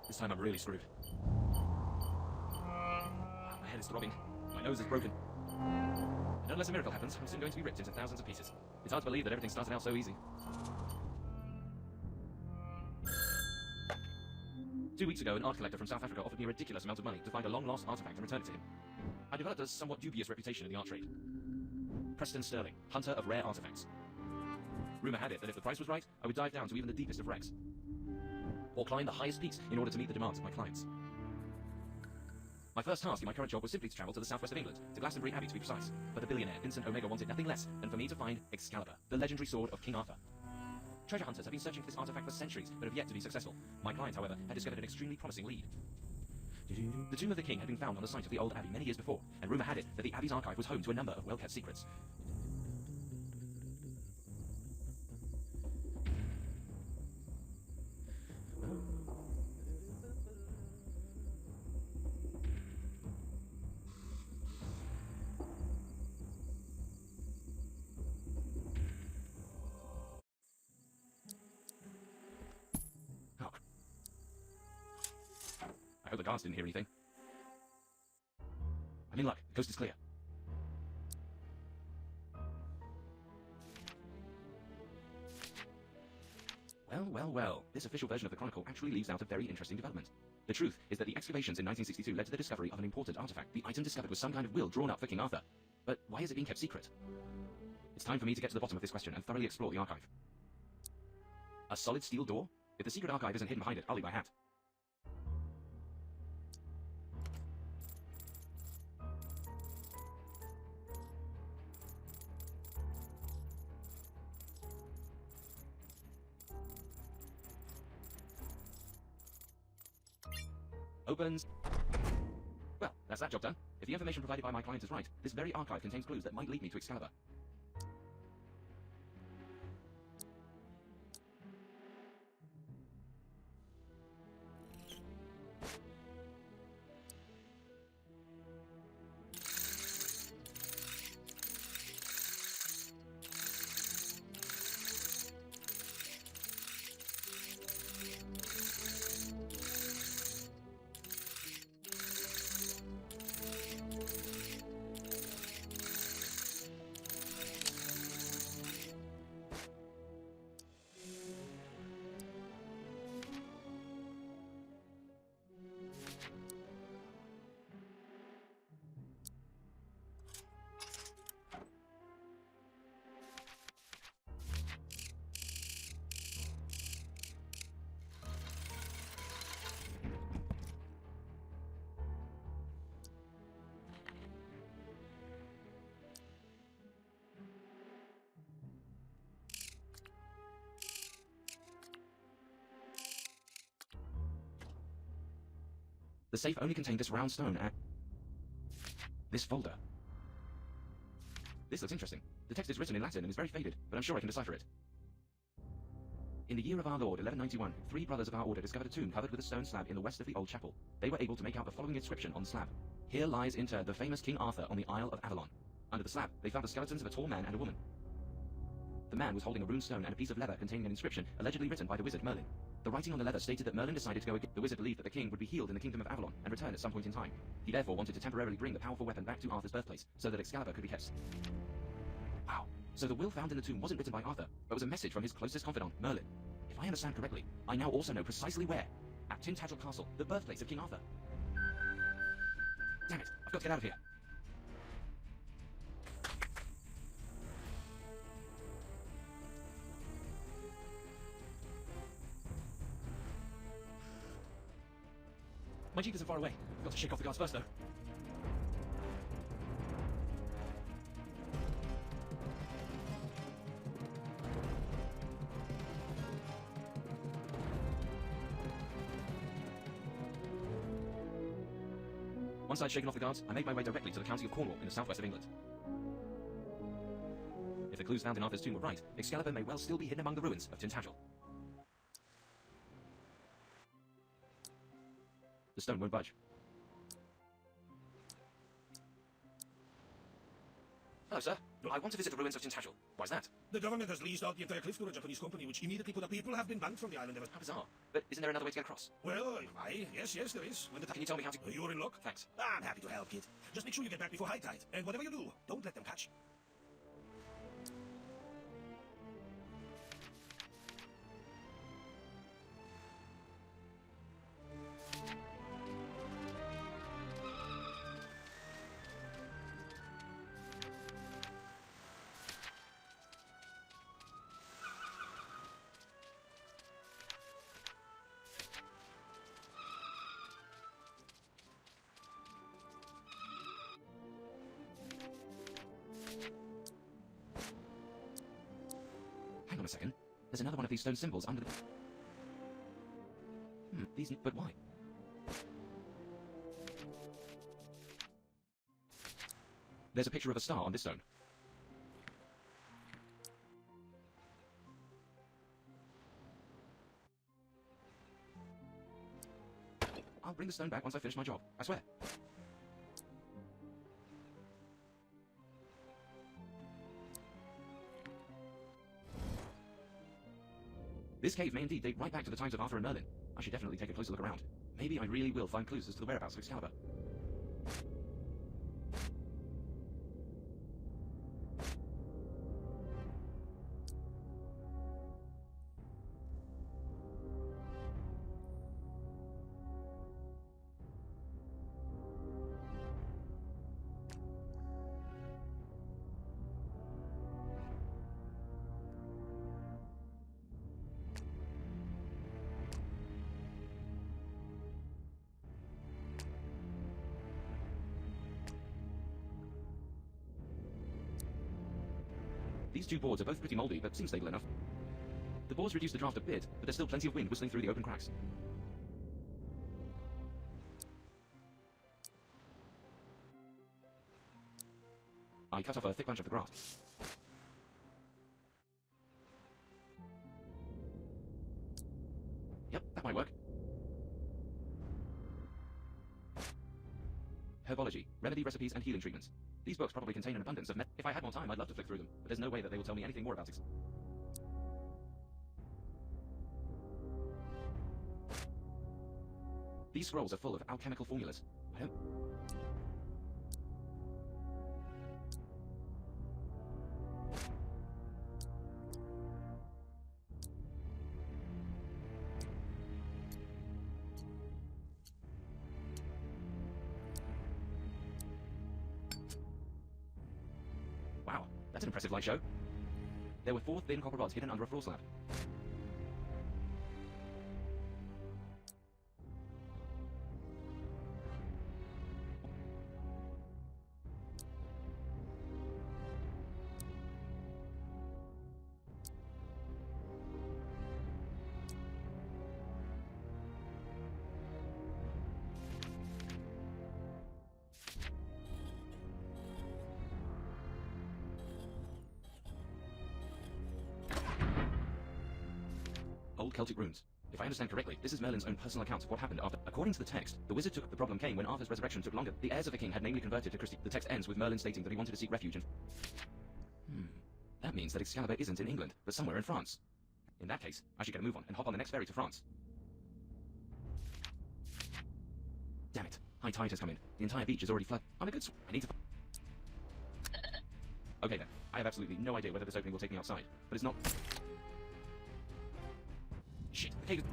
This time I'm really screwed. My head is throbbing. My nose is broken. And unless a miracle happens, I'm soon going to be ripped into thousands of pieces. It's hard to believe that everything started out so easy. 2 weeks ago, an art collector from South Africa offered me a ridiculous amount of money to find a long-lost artifact and return it to him. I developed a somewhat dubious reputation in the art trade. Preston Sterling, hunter of rare artifacts. Rumor had it that if the price was right, I would dive down to even the deepest of wrecks, or climb the highest peaks in order to meet the demands of my clients. My first task in my current job was simply to travel to the southwest of England, to Glastonbury Abbey to be precise, but the billionaire Vincent Omega wanted nothing less than for me to find Excalibur, the legendary sword of King Arthur. Treasure hunters have been searching for this artifact for centuries, but have yet to be successful. My client, however, had discovered an extremely promising lead. The tomb of the king had been found on the site of the old abbey many years before, and rumour had it that the abbey's archive was home to a number of well-kept secrets. I hope the guards didn't hear anything. I'm in luck. The coast is clear. Well. This official version of the Chronicle actually leaves out a very interesting development. The truth is that the excavations in 1962 led to the discovery of an important artifact. The item discovered was some kind of will drawn up for King Arthur. But why is it being kept secret? It's time for me to get to the bottom of this question and thoroughly explore the archive. A solid steel door? If the secret archive isn't hidden behind it, I'll leave my hat. Opens. Well, that's that job done. If the information provided by my client is right, this very archive contains clues that might lead me to Excalibur. The safe only contained this round stone and this folder. This looks interesting. The text is written in Latin and is very faded, but I'm sure I can decipher it. In the year of our Lord, 1191, 3 brothers of our order discovered a tomb covered with a stone slab in the west of the old chapel. They were able to make out the following inscription on the slab. Here lies interred the famous King Arthur on the Isle of Avalon. Under the slab, they found the skeletons of a tall man and a woman. The man was holding a rune stone and a piece of leather containing an inscription allegedly written by the wizard Merlin. The writing on the leather stated that Merlin decided to go again. The wizard believed that the king would be healed in the kingdom of Avalon and return at some point in time. He therefore wanted to temporarily bring the powerful weapon back to Arthur's birthplace, so that Excalibur could be kept. Wow. So the will found in the tomb wasn't written by Arthur, but was a message from his closest confidant, Merlin. If I understand correctly, I now also know precisely where. At Tintagel Castle, the birthplace of King Arthur. Damn it, I've got to get out of here. My jeep isn't far away. I've got to shake off the guards first, though. Once I'd shaken off the guards, I made my way directly to the county of Cornwall in the southwest of England. If the clues found in Arthur's tomb were right, Excalibur may well still be hidden among the ruins of Tintagel. The stone won't budge. Hello, sir. I want to visit the ruins of Tintagel. Why's that? The government has leased out the entire cliff to a Japanese company, which immediately put up people have been banned from the island ever. How bizarre. But isn't there another way to get across? Well, yes, there is. Can you tell me how to... You're in luck. Thanks. I'm happy to help, kid. Just make sure you get back before high tide. And whatever you do, don't let them catch you. Hang on a second. There's another one of these stone symbols under the... but why? There's a picture of a star on this stone. I'll bring the stone back once I finish my job, I swear. This cave may indeed date right back to the times of Arthur and Merlin. I should definitely take a closer look around. Maybe I really will find clues as to the whereabouts of Excalibur. These two boards are both pretty mouldy, but seem stable enough. The boards reduce the draft a bit, but there's still plenty of wind whistling through the open cracks. I cut off a thick bunch of the grass. Yep, that might work. Herbology, remedy recipes, and healing treatments. These books probably contain an abundance of If I had more time, I'd love to flick through them, but there's no way that they will tell me anything more about it. These scrolls are full of alchemical formulas. I don't... Wow, that's an impressive light show. There were 4 thin copper rods hidden under a floor slab. Old Celtic runes. If I understand correctly, this is Merlin's own personal account of what happened after. According to the text, the wizard took... The problem came when Arthur's resurrection took longer. The heirs of the king had namely converted to Christianity. The text ends with Merlin stating that he wanted to seek refuge in... That means that Excalibur isn't in England, but somewhere in France. In that case, I should get a move on and hop on the next ferry to France. Damn it. High tide has come in. The entire beach is already flooded. On a good I need to... Okay then. I have absolutely no idea whether this opening will take me outside, but it's not... Shit, the cave...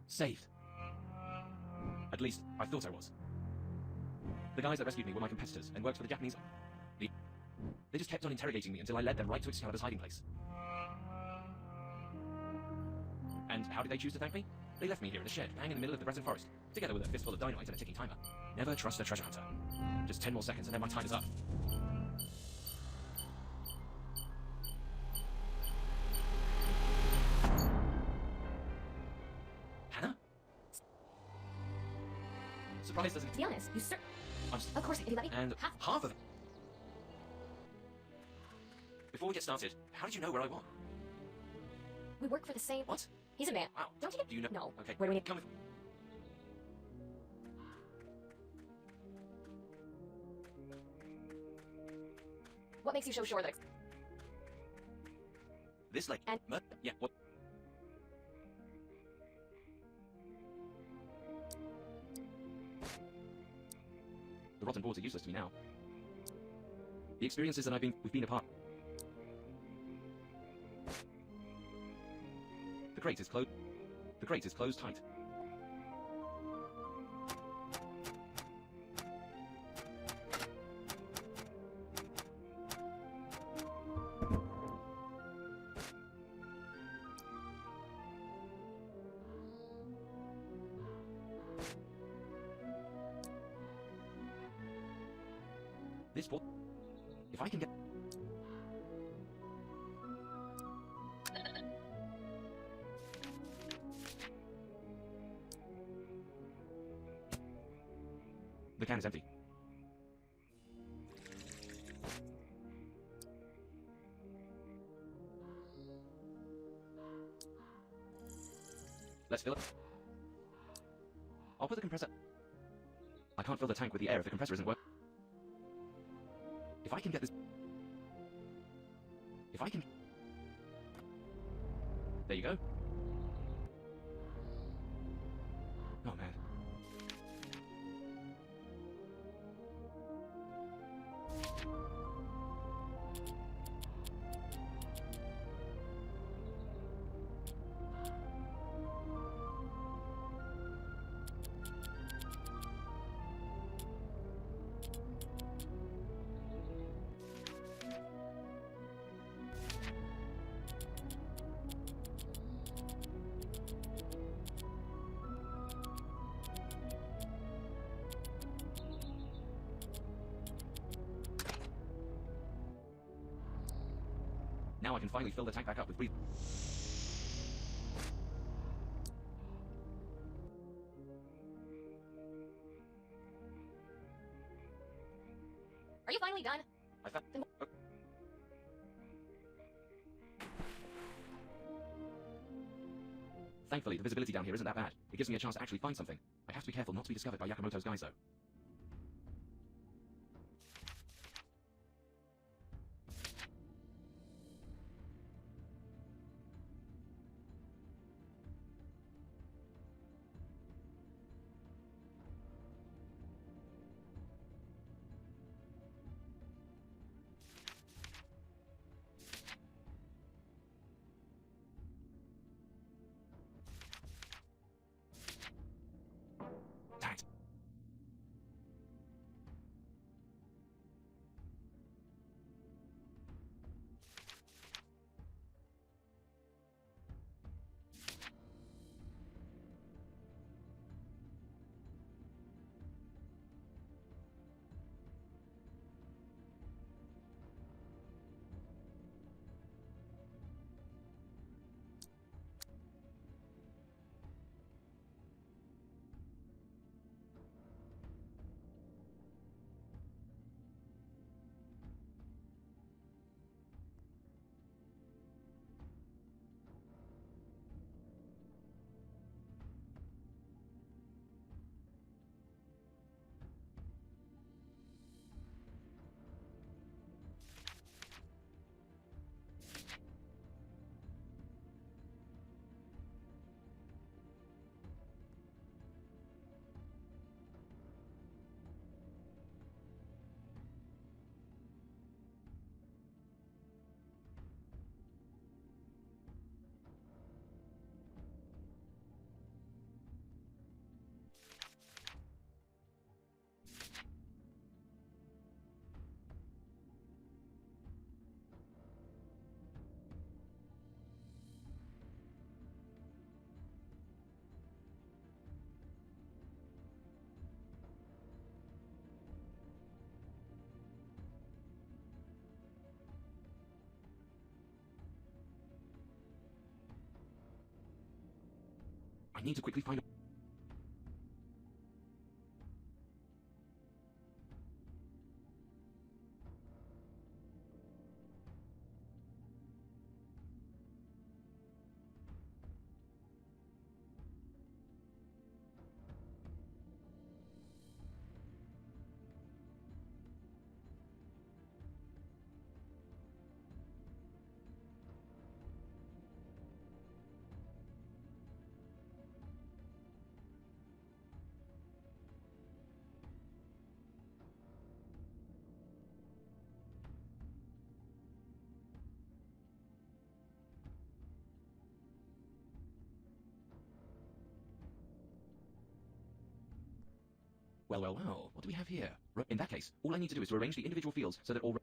Saved. At least, I thought I was. The guys that rescued me were my competitors and worked for the Japanese... They just kept on interrogating me until I led them right to Excalibur's hiding place. And how did they choose to thank me? They left me here in a shed, hanging in the middle of the Breton forest, together with a fistful of dynamite and a ticking timer. Never trust a treasure hunter. Just 10 more seconds and then my time is up. Hannah? Surprise doesn't... To be honest, you Of course, if you let me. And half of it. Before we get started, how did you know where I was? We work for the same... What? He's a man. Wow. Don't you get... Do you know? No. Okay. Where do we need... Come with... What makes you so sure that... This like... And... Yeah, what? The rotten boards are useless to me now. The experiences that we've been apart. The crate is closed. The crate is closed tight. This board. If I can get... The can is empty. Let's fill it. I'll put the compressor... I can't fill the tank with the air if the compressor isn't working. If I can get this... If I can... There you go. Oh, man. Now I can finally fill the tank back up with breathing. Are you finally done? I found... Oh. Thankfully, the visibility down here isn't that bad. It gives me a chance to actually find something. I have to be careful not to be discovered by Yakamoto's guys, though. Damn it. need to quickly find... Well, what do we have here? In that case, all I need to do is to arrange the individual fields so that all...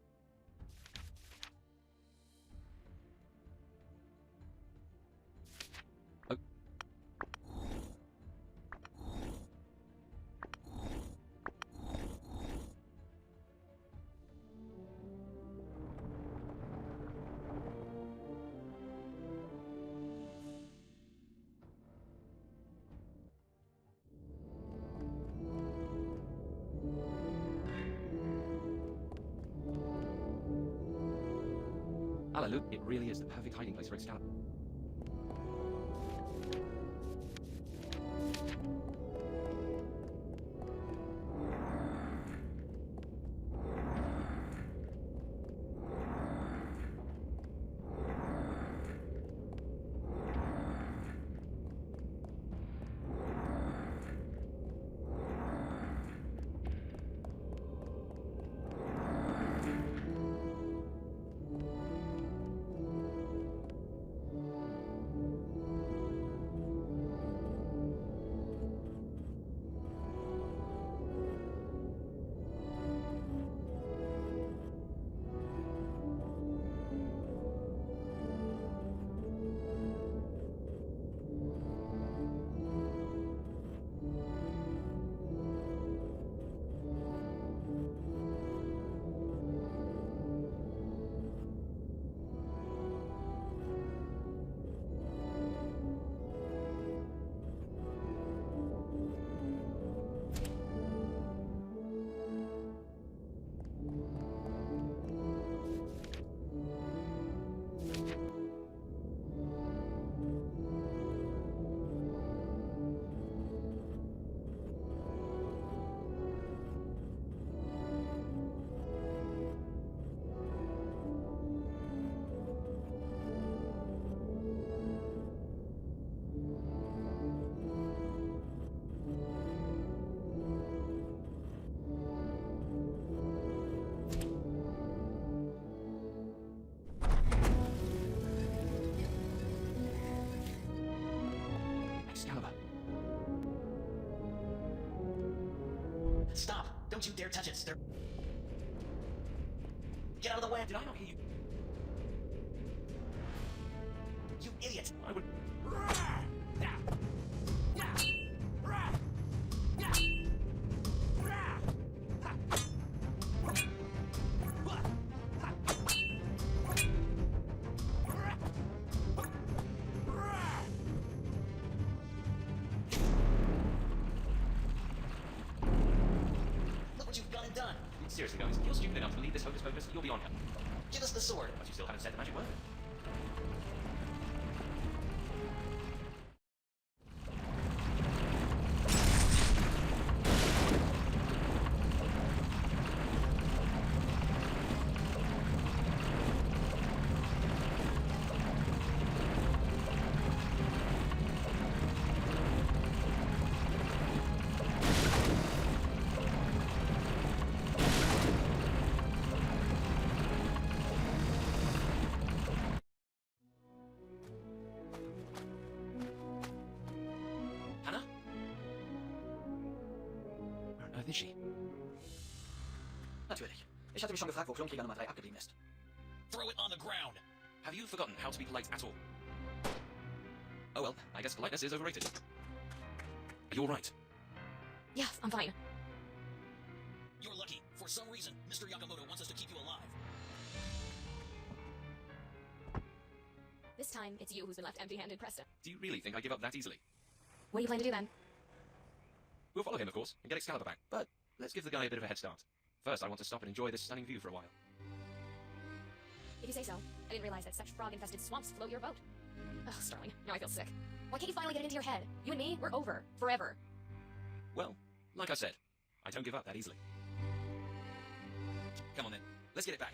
Hallelujah, it really is the perfect hiding place for EXCALIBUR. Stop! Don't you dare touch it, sir! Get out of the way! Did I not hear you? You idiot! I would... Look what you've gone and done! Seriously, guys, if you're stupid enough to believe this hocus pocus, you'll be on here. Give us the sword! But you still haven't said the magic word. Is she? Natürlich. Ich hatte mich schon gefragt, wo Klonkrieger Nummer 3 abgeblieben ist. Throw it on the ground. Have you forgotten how to be polite at all? Oh well, I guess politeness is overrated. Are you alright? Yes, I'm fine. You're lucky. For some reason, Mr. Yakamoto wants us to keep you alive. This time, it's you who's been left empty-handed, Preston. Do you really think I give up that easily? What do you plan to do then? We'll follow him, of course, and get Excalibur back, but let's give the guy a bit of a head start. First, I want to stop and enjoy this stunning view for a while. If you say so. I didn't realize that such frog-infested swamps float your boat. Ugh, Sterling, now I feel sick. Why can't you finally get it into your head? You and me, we're over. Forever. Well, like I said, I don't give up that easily. Come on then, let's get it back.